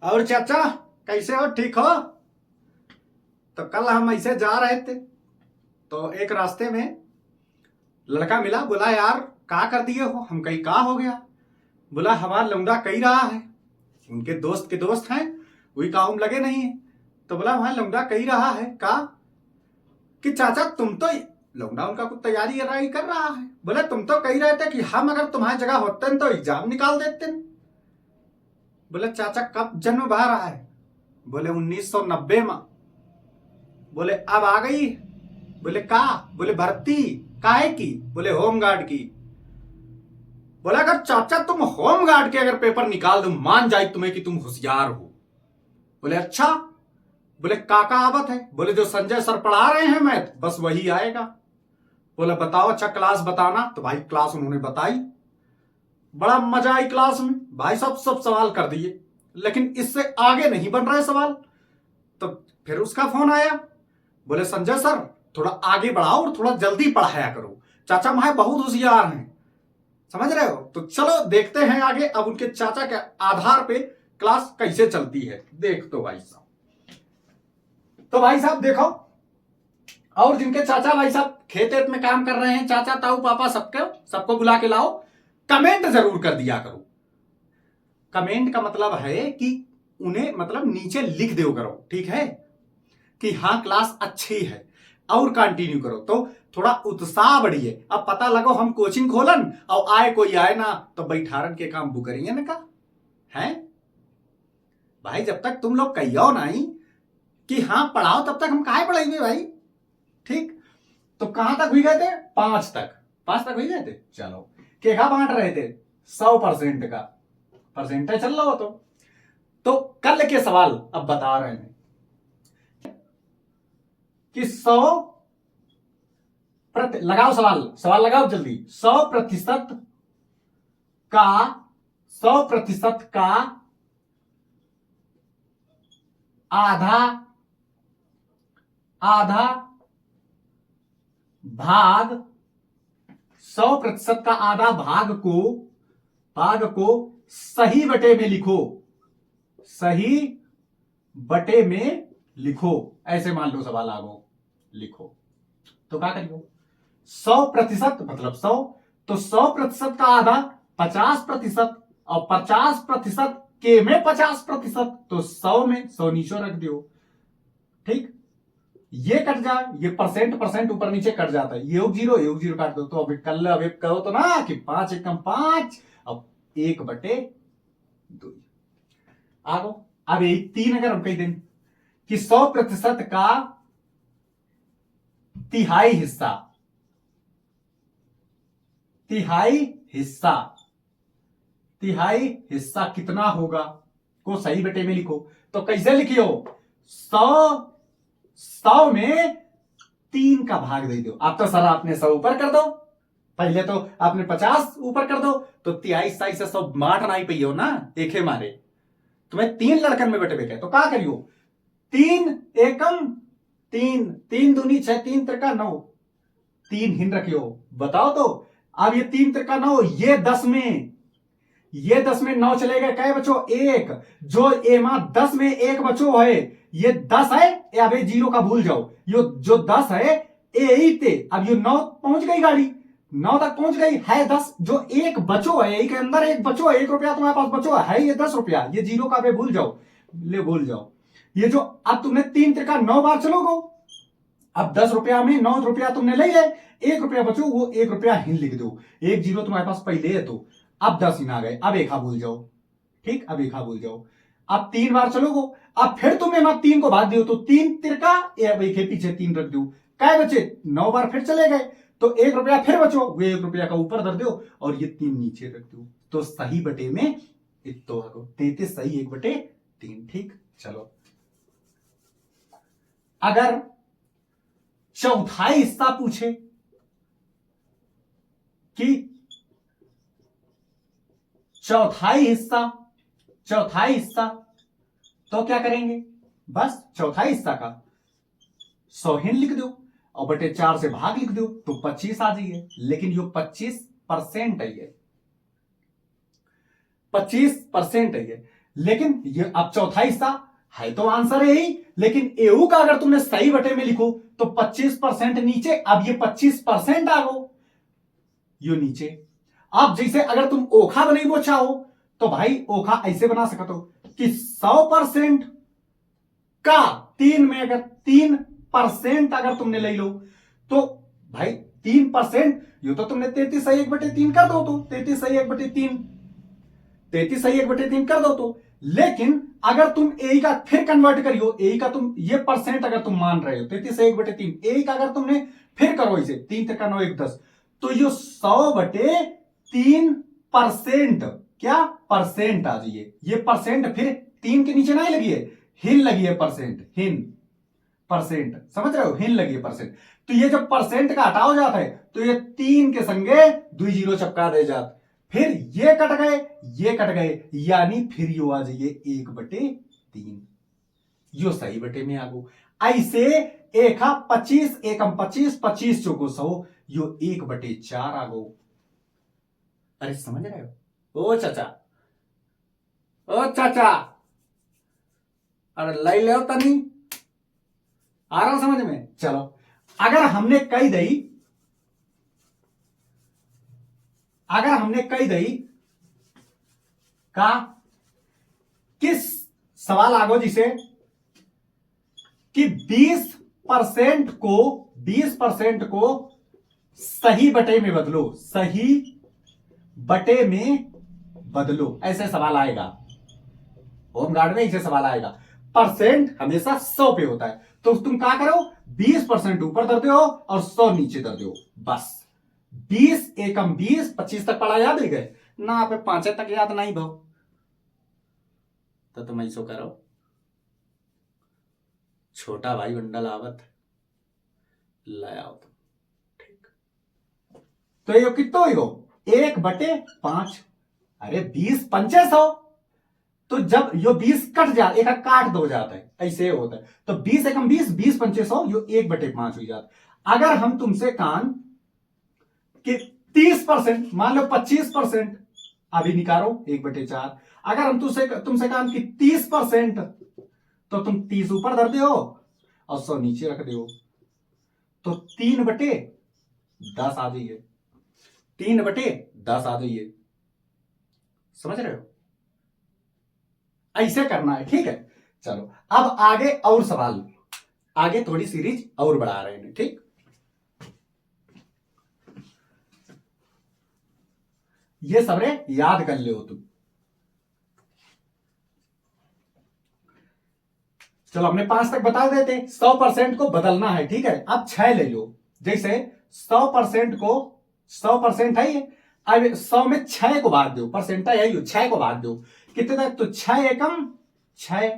और चाचा कैसे हो? ठीक हो? तो कल हम ऐसे जा रहे थे तो एक रास्ते में लड़का मिला। बोला यार का कर दिए हो? हम कहीं का हो गया? बोला हमारा लौंडा कही रहा है, उनके दोस्त के दोस्त हैं, वही काम लगे नहीं है। तो बोला वहां लौंडा कही रहा है का कि चाचा तुम तो लौंडा उनका कुछ तैयारी कर रहा है। बोले तुम तो कही रहे थे कि हम अगर तुम्हारी जगह होते तो एग्जाम निकाल देते। बोले चाचा कब जन्म भा रहा है? बोले 1990 में। बोले अब आ गई? बोले का? बोले भर्ती काहे की? बोले होमगार्ड की। बोला अगर चाचा तुम होमगार्ड के अगर पेपर निकाल दो मान जाए तुम्हें कि तुम होशियार हो। बोले अच्छा। बोले काका आवत है? बोले जो संजय सर पढ़ा रहे हैं मैथ बस वही आएगा। बोले बताओ अच्छा क्लास बताना। तो भाई क्लास उन्होंने बताई, बड़ा मजा आई क्लास में। भाई सब सवाल कर दिए, लेकिन इससे आगे नहीं बन रहे सवाल। तो फिर उसका फोन आया, बोले संजय सर थोड़ा आगे बढ़ाओ और थोड़ा जल्दी पढ़ाया करो, चाचा वहां बहुत होशियार हैं। समझ रहे हो? तो चलो देखते हैं आगे अब उनके चाचा के आधार पे क्लास कैसे चलती है। देख तो भाई साहब, तो भाई साहब देखो, और जिनके चाचा भाई साहब खेत वेत में काम कर रहे हैं, चाचा ताऊ पापा सबको बुला के लाओ, कमेंट जरूर कर दिया करो। कमेंट का मतलब है कि उन्हें मतलब नीचे लिख दो करो, ठीक है, कि हाँ क्लास अच्छी है और कंटिन्यू करो, तो थोड़ा उत्साह बढ़िए। अब पता लगो हम कोचिंग खोलन और आए कोई आए ना तो बैठारन के काम बुकरिए ना का है। भाई जब तक तुम लोग कहियो नहीं कि हाँ पढ़ाओ तब तक हम काहे पढ़ाएंगे भाई। ठीक, तो कहां तक हुई गए थे? 5 तक हुई गए थे। चलो केखा बांट रहे थे 100% का परसेंटेज चल रहा हो। तो कल के सवाल अब बता रहे हैं कि 100 लगाओ सवाल लगाओ जल्दी। 100% का आधा भाग 100% का आधा भाग को सही बटे में लिखो। सही बटे में लिखो, ऐसे मान लो सवाल आगो लिखो। तो क्या करियो? 100% मतलब 100, तो 100% का आधा 50%, और 50% के में 50%, तो 100 में 100 नीचे रख दियो। ठीक, ये कट जाए, ये परसेंट ऊपर नीचे कट जाता है, ये योग जीरो काट दो। तो अभी कल अभी कहो तो ना कि 5 एकम 5, अब 1/2 आगो। अब यही 3 अगर हम कही दें कि 100% का तिहाई हिस्सा कितना होगा को सही बटे में लिखो। तो कैसे लिखियो? 100 में 3 का भाग दे दो। अब तो सर आपने 100 ऊपर कर दो, पहले तो आपने 50 ऊपर कर दो, तो 23 से 100 बांट नहीं पी हो ना एक मारे। तुम्हें 3 लड़कन में बटे बेटे, तो क्या करियो? 3 एकम 3, 3 दूनी 6, 3 त्रिका 9, 3 हिन रखियो। बताओ तो अब ये 3 त्रिका 9, ये 10 में 9 चले गए, कहे बचो 1, जो एमा 10 में 1 बचो है, ये 10 है। अब ये 0 का भूल जाओ, यो जो 10 है ए थे। अब ये 9 पहुंच गई, गाड़ी 9 तक पहुंच गई है। 10 जो 1 बचो है, एक अंदर 1 बचो है, 1 रुपया तुम्हारे पास बचो है, ये 10 रुपया, ये 0 का भी भूल जाओ, भूल जाओ। ये जो अब तुमने 3 त्रिका 9 बार चलोगो, अब 10 रुपया में 9 रुपया तुमने ले ले, 1 रुपया बचो, वो 1 रुपया हिन लिख दो, 1 0 तुम्हारे पास पहले है। तो अब 10 हिन आ गए, अब 1 भूल जाओ। ठीक, अब 1 भूल जाओ। अब 3 बार चलोगो, अब फिर तुमने 3 को भाग दियो, तो 3 त्रिका एक के पीछे 3 रख दो, क्या बचे 9 बार फिर चले गए, तो 1 रुपया फिर बचो, वो 1 रुपया का ऊपर धर दो और ये 3 नीचे रख दो। तो सही बटे में 33 सही 1/3। ठीक, चलो अगर चौथाई हिस्सा पूछे कि चौथाई हिस्सा तो क्या करेंगे? बस चौथाई हिस्सा का 100 हिन लिख दो और बटे 4 से भाग लिख दो, तो 25 आ जाइए। लेकिन यो 25% है, ये 25% है। लेकिन ये अब चौथा हिस्सा है तो आंसर है यही, लेकिन एऊ का अगर तुमने सही बटे में लिखो तो 25% नीचे, अब ये 25% आ गो यो नीचे। अब जैसे अगर तुम ओखा बने वो चाहो तो भाई ओखा ऐसे बना सकते हो कि 100% का 3 में अगर 3% अगर तुमने ले लो तो भाई 3%, यो तो तुमने 33 सही 1/3 कर दो, तो 33 सही 1/3, 33 सही 1/3 कर दो तो। लेकिन अगर तुम ए का फिर कन्वर्ट करियो, ए का तुम ये परसेंट अगर तुम मान रहे हो 33 सही 1/3, ए का अगर तुमने फिर करो इसे 3 3 9 1 10, तो ये 100/3% क्या परसेंट आ जाइए। ये परसेंट फिर 3 के नीचे नहीं लगी है, हिन लगी है परसेंट, हिन परसेंट, समझ रहे हो, हिन लगी है परसेंट। तो ये जब परसेंट का हटाओ जाता है तो ये 3 के संगे 2 जीरो चपका दे जात, फिर ये कट गए, ये कट गए, यानी फिर यो आ जाइए 1/3, यो सही बटे में आगो। ऐसे एक 25 एकम 25, 25 चौको 100, यो 1/4 आगो। अरे समझ रहे हो ओ चाचा, ओ चाचा, अरे लाई ले तनी आ रहा समझ में। चलो अगर हमने कही दई, अगर हमने कही दई का किस सवाल आगो जिसे कि 20% को 20% को सही बटे में बदलो, सही बटे में बदलो, ऐसे सवाल आएगा होमगार्ड में, ऐसे सवाल आएगा। परसेंट हमेशा 100 पे होता है, तो तुम क्या करो 20% ऊपर धरते हो और 100 नीचे धरते हो, बस 20 एकम 20, 25 तक पढ़ा याद है गए ना, पे 5 तक याद नहीं भाव, तो तुम ऐसो करो छोटा भाई बंडल आवत ले आओ तुम, ठीक। तो ये कितना हो 1/5, अरे 20 पंचे 100, तो जब यो 20 कट जा, एक काट दो जाता है, ऐसे होता है। तो 20 एकम 20, 20 पंचे 100, यो 1/5 हो जाता। अगर हम तुमसे कान कि 30%, मान लो 25%, अभी निकालो 1/4, अगर हम तुमसे कान कि 30%, तो तुम 30 ऊपर धर दो और 100 नीचे रख दो, तो 3/10 आ जाइए, 3/10 आ जाइए, समझ रहे हो, ऐसे करना है, ठीक है। चलो अब आगे और सवाल, आगे थोड़ी सीरीज और बढ़ा रहे हैं, ठीक। ये सबरे याद कर ले हो तुम। चलो हमने 5 तक बता देते, 100% को बदलना है, ठीक है। अब 6 ले लो, जैसे 100% को 100% है ये, अब 100 में 6 को भाग दो, परसेंट है ये, 6 को भाग दो, कितने तक, तो 6 एकम 6,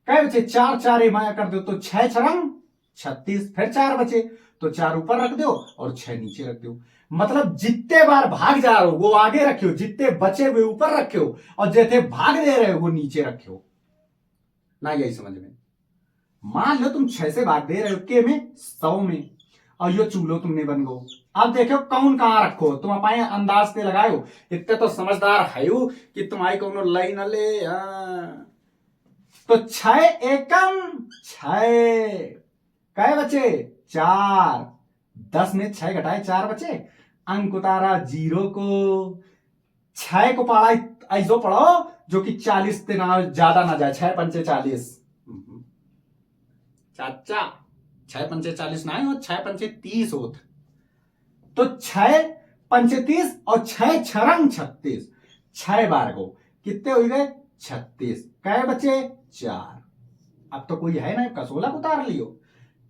क्या बचे 4 4 माया कर दो, तो 6 छरंग 36, फिर 4 बचे, तो 4 ऊपर रख दो और 6 नीचे रख दो। मतलब जितने बार भाग जा रहे हो वो आगे रखियो, जितने बचे हुए ऊपर रखियो, और जैसे भाग दे रहे हो वो नीचे रखियो ना, यही समझ में। मान लो तुम 6 से भाग दे रहे हो के में 100 में, और यो चूलो तुमने बन गो। अब देखो कौन कहां रखो, तुम अपाए अंदाज से लगायो, इतने तो समझदार है कि तुम्हारी कौन लाई न ले। तो 6 एकम 6, कै बचे 4, 10 में 6 घटाए 4 बचे, अंक उतारा 0 को, 6 को पढ़ा ऐसो पढ़ो जो कि 40 से ना ज्यादा ना जाए, 6 पंचे 40, चाचा 6 पंचे 40 ना हो, 6 पंचे 30 होत, तो 6 पंचे 30 और 6 छरंग 36, 6 बार को कितने हो गए 36, कै बचे 4। अब तो कोई है ना, कसोला उतार लियो।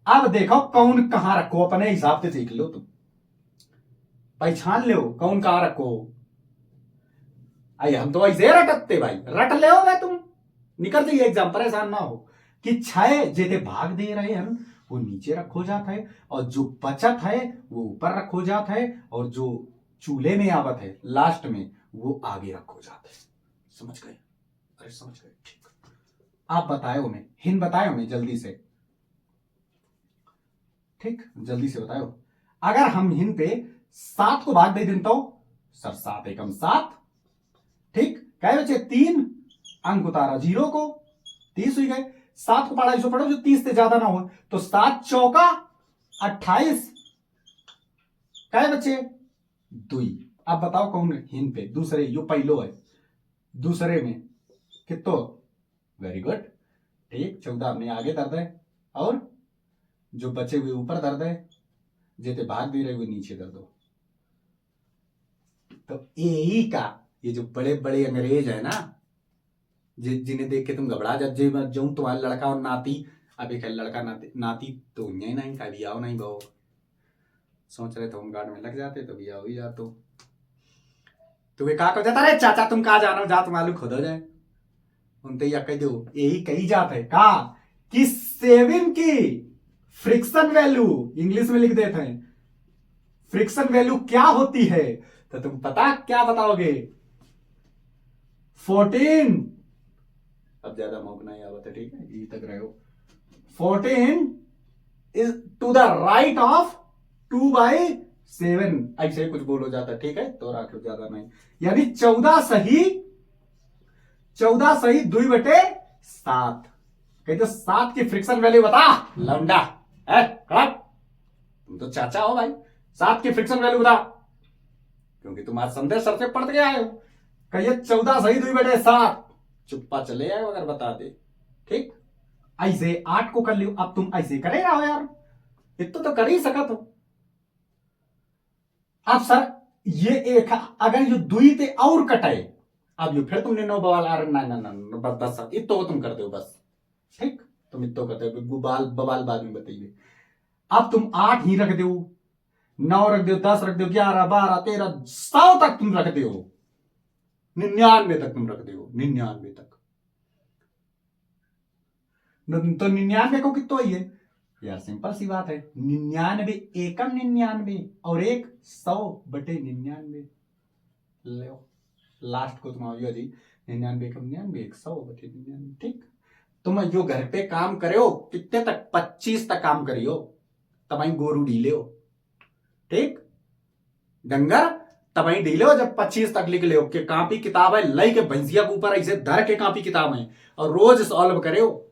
अब देखो कौन कहां रखो, अपने हिसाब से सीख लो, तुम पहचान लो कौन कहां रखो। आई हम तो ऐसे रटते भाई, रट ले हो गए तुम, निकल जाइए एग्जाम, परेशान ना हो। कि 6 जेते भाग दे रहे हैं वो नीचे रखो जाता है, और जो बचत है वो ऊपर रखो जाता है, और जो चूल्हे में आवत है लास्ट में वो आगे रखो जाता है। समझ गए, अरे समझ गए, ठीक। आप बताओ मैं हिन बताओ मैं जल्दी से, ठीक जल्दी से बताओ। अगर हम हिन पे 7 को भाग दे देता हूं सर, 7 एकम 7, ठीक, क्या बचे 3, अंक उतारा 0 को, 30 हुई गए। 7 को पढ़ा इसको पढ़ो जो 30 से ज्यादा ना हो, तो 7 चौका 28, क्या है बच्चे 2। अब बताओ कौन हिन पे, दूसरे यो पहलो है, दूसरे में कितो, वेरी गुड, ठीक। 14 हमने आगे दर्द है, और जो बचे हुए ऊपर दर्द है, जेते भाग दे रहे हुए नीचे दर्द हो। तो यही का ये जो बड़े बड़े अंग्रेज है ना, जिन्हें देख के तुम घबरा जाऊं तुम्हारा लड़का और नाती, अब एक लड़का नाती तो यही नहीं का भी आओ नहीं बहु, सोच रहे थे होमगार्ड में लग जाते तो भी आओ ही जातो। तो वे कहा जाता, अरे चाचा तुम कहा जाना, जा तुम्हारे खुद हो जाए। उनते या कह दो यही कही जाता है का कि 7 की फ्रिक्शन वैल्यू इंग्लिश में लिख देते हैं, फ्रिक्शन वैल्यू क्या होती है, तो तुम पता क्या बताओगे 14। अब ज्यादा मौक नहीं आवत है, ठीक है, यही तक रहे हो। 14 is to the right of 2/7, ऐसे कुछ बोलो जाता, ठीक है, तो राखो ज्यादा नहीं, यानी 14 सही 2/7। कहते 7 की फ्रिक्शन वैल्यू बता लौंडा है, तुम तो चाचा हो भाई, 7 की फ्रिक्शन वैल्यू बता, क्योंकि तुम आज संदेश सर से पढ़ के आए हो। कहिए 14 सही 2/7, चुप्पा चले आए अगर बता दे, ठीक। ऐसे 8 को कर लियो, अब तुम ऐसे करे रहो यार, इतना तो कर ही सकत हो। अब सर ये एक अगर ये दुई ते और कटाए, अब ये फिर तुमने 9 बवाल आ रहा, ना बस इतो तुम कर दो बस, ठीक, तुम इतो करते हो, बवाल बाद में बताइए। अब तुम 8 ही रख दो, 9 रख दो, 10 रख दो, 11 12 13 100 तक तुम रख दो, 99 तक तुम रख दो, 99 तक। तो 99 को कितना ही है यार, सिंपल सी बात है, 99 एकम 99 और 100/99। लो लास्ट को तुम आओ जी, 99 एकम 99 100/99, ठीक। तुम जो घर पे काम करे हो कितने तक, 25 तक काम करियो, तबाई गोरू ढीले हो, ठीक, डंगर तबाई ढीले हो जब 25 तक लिख ले हो कि कापी किताब है लई के भैंसिया के ऊपर ऐसे धर के कापी किताब है और रोज सॉल्व करे हो,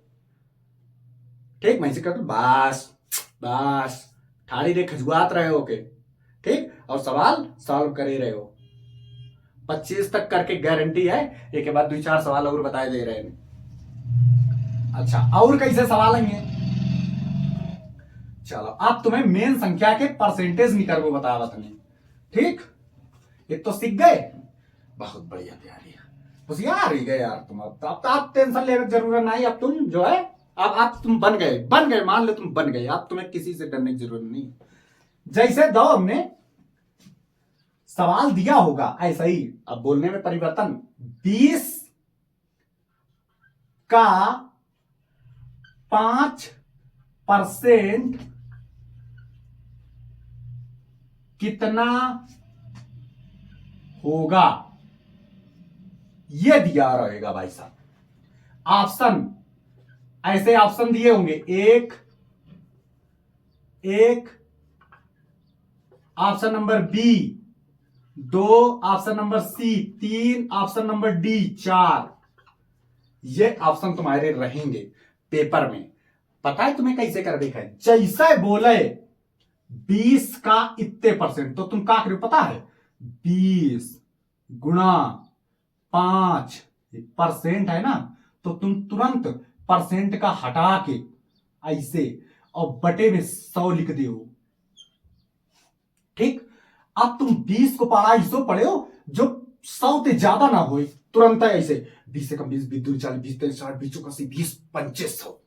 ठीक। मैं कर बस बस ठाड़ी रे खजुआत रहे हो के, ठीक, और सवाल सॉल्व करे रहे हो, 25 तक करके गारंटी है, एक के बाद 2-4 सवाल और बताए दे रहे हैं। अच्छा और कैसे सवाल आएंगे, चलो अब तुम्हें मेन संख्या के परसेंटेज निकल वो बतावा तुम्हें, ठीक, ये तो सीख गए, बहुत बढ़िया तैयारी, होशियार ही गए यार तुम। अब आप टेंशन लेने की जरूरत नहीं, अब तुम जो है अब तुम बन गए, मान लो तुम बन गए, अब तुम्हें किसी से डरने की जरूरत नहीं। जैसे दो हमने सवाल दिया होगा ऐसा ही, अब बोलने में परिवर्तन, 20 का 5% कितना होगा, यह दिया रहेगा भाई साहब। ऑप्शन ऐसे ऑप्शन दिए होंगे, एक option number B 2, option number C 3, option number D 4। ये ऑप्शन तुम्हारे रहेंगे पेपर में। पता है तुम्हें कैसे कर देखा है, जैसे बोले 20 का इतने %, तो तुम क्या करो पता है, 20 गुणा 5% है ना, तो तुम तुरंत % का हटा के ऐसे और बटे में 100 लिख दो, ठीक। अब तुम 20 को पढ़ा 100 पढ़े हो जो 100 से ज्यादा ना हो, तुरंत ऐसे 20 से कम 20 20 2 40 20 30 60 20 80 20 25 100,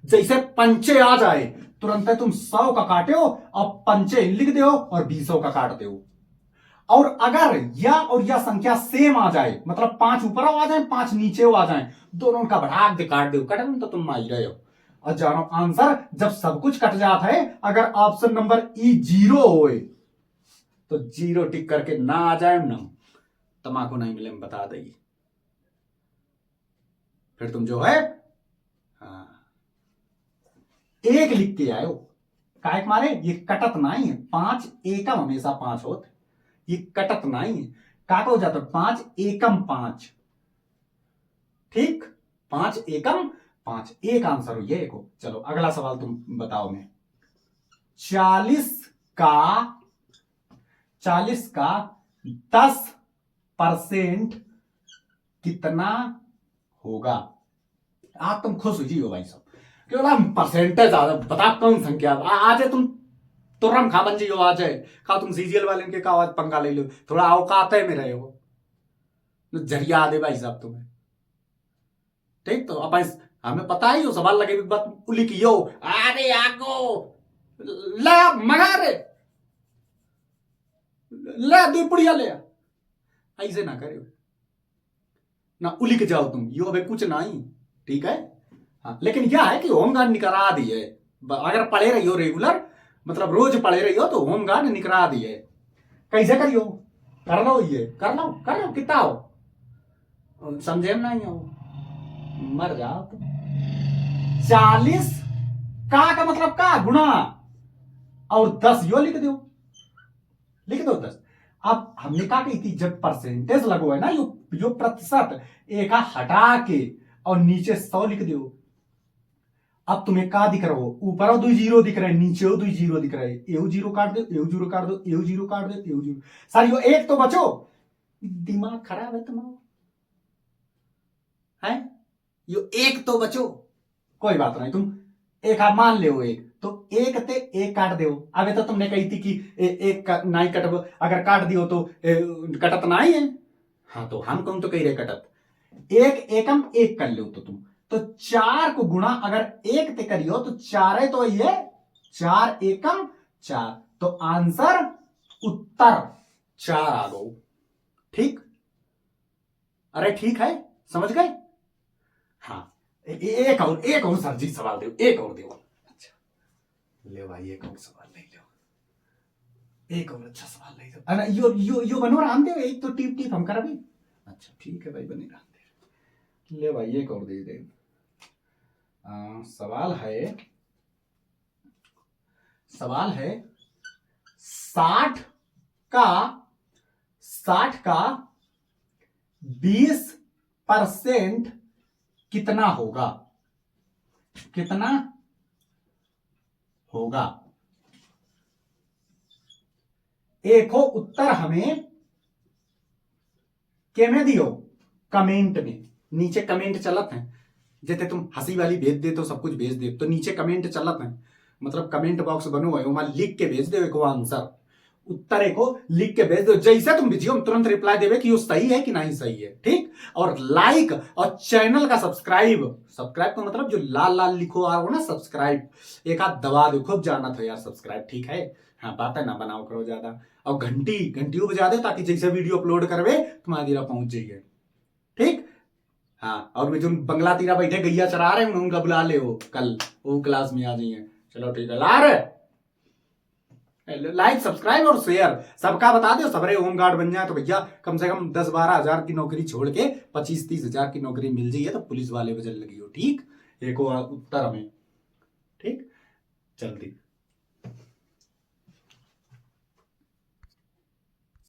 जैसे पंचे आ जाए तुरंत तुम 100 का काटे हो और पंचे लिख दो और 20 का काट दो। और अगर या और या संख्या सेम आ जाए, मतलब 5 ऊपर आ जाए 5 नीचे आ जाए, दोनों का बढ़ा के काट दो, कटे तो तुम मार रहे हो। और जानो आंसर जब सब कुछ कट जाता है, अगर ऑप्शन नंबर ई 0 होए तो 0 टिक करके ना आ जाए ना तमाकू नहीं मिले, बता देगी, फिर तुम जो है एक लिख के आयो, काय मारे ये कटत नहीं है, 5 एकम हमेशा 5 होते, ये कटत नहीं है, का हो जाता 5 एकम 5, ठीक, 5 एकम 5, एक आंसर हो ये एक हो। चलो अगला सवाल तुम बताओ। मैं 40 का 10% कितना होगा? आप तुम खुश हो जी हो भाई साहब, क्यों परसेंटेज बता कौन संख्या आज है तुम तुरम खा बन जी हो आज है। खा तुम सीजीएल वाले के का आवाज पंगा ले लो, थोड़ा औकात में रहे हो, जरिया दे भाई साहब तुम्हें। ठीक, तो अब हमें पता ही हो सवाल लगे बात लिखियो। अरे आगो ले मगा रे, ले 2 पुड़िया ले, ऐसे ना करो ना, उलिक जाओ तुम यो अबे कुछ नहीं। ठीक है, हाँ, लेकिन यह है कि होमगार्ड निकरा दिए। अगर पढ़े रही हो रेगुलर, मतलब रोज पढ़े रही हो, तो होमगार्ड निकरा दिए। कैसे करियो? कर लो, ये कर लो कितना हो, समझे नहीं हो, मर जाओ तुम। 40 का मतलब का गुणा और 10 यो लिख दो, 10। अब हमने कहा कि जब परसेंटेज लगो है ना, यो प्रतिशत एक हटा के और नीचे 100 लिख दो। अब तुम्हें का दिख रहा हो, ऊपर 2 जीरो दिख रहे हैं, नीचे 2 जीरो दिख रहे हैं, एऊ जीरो काट दो, एऊ जीरो काट दो, एऊ जीरो काट दो, एऊ जीरो। सर यो एक तो बचो, दिमाग खराब है तुम्हारा है, यो एक तो बचो, कोई बात नहीं, तुम एक आप मान ले एक, तो एक ते एक काट दो। अबे तो तुमने कही थी कि एक नहीं कटब, अगर काट दियो तो कटत नहीं है। हाँ, तो हम कहूं तो कही रहे कटत, एक एकम एक कर लो तो तुम, तो 4 को गुणा अगर एक ते करियो तो 4 है, तो ये 4 एकम 4, तो आंसर उत्तर 4 आ गो। ठीक, अरे ठीक है, समझ गए? हाँ, एक और सर जी सवाल दो, एक और दो। अच्छा ले भाई, एक और सवाल ले लो, एक और अच्छा सवाल ले लो। अरे यो बनो राम दे, एक तो टीप टीप हम कर भी। अच्छा ठीक है भाई, बने राम दे, ले भाई एक और दे दे। सवाल है 60 का 20% कितना होगा? कितना होगा? एक हो उत्तर हमें के में दियो, कमेंट में, नीचे कमेंट चलत है, जैसे तुम हंसी वाली भेज दे तो सब कुछ भेज दे, तो नीचे कमेंट चलत है, मतलब कमेंट बॉक्स बनो है, वहां लिख के भेज दो एक आंसर, उत्तर एक लिख के भेज दो। जैसे तुम भेजियो हम तुरंत रिप्लाई देवे कि वो सही है कि नहीं सही है। ठीक, और लाइक और चैनल का सब्सक्राइब तो मतलब जो लाल लाल लिखो आ रहा हो ना सब्सक्राइब, एक हाथ दबा दो, खूब जाना था यार सब्सक्राइब। ठीक है, हाँ, बात है ना, बनाओ करो ज्यादा, और घंटी बजा दो ताकि जैसे वीडियो अपलोड करवे तुम्हारे दिला पहुंच जाइए। ठीक, हाँ, और जो बंगला तीरा बैठे गैया चरा रहे हैं उनका बुला ले, वो कल वो क्लास में आ जाइए। चलो ठीक है, ला रहे लाइक सब्सक्राइब और शेयर सबका बता दो, सबरे होमगार्ड बन जाए तो भैया कम से कम 10-12 हजार की नौकरी छोड़ के 25-30 हजार की नौकरी मिल जाइए, तो पुलिस वाले बजल लगी हो। ठीक, एक उत्तर हमें। ठीक, जल्दी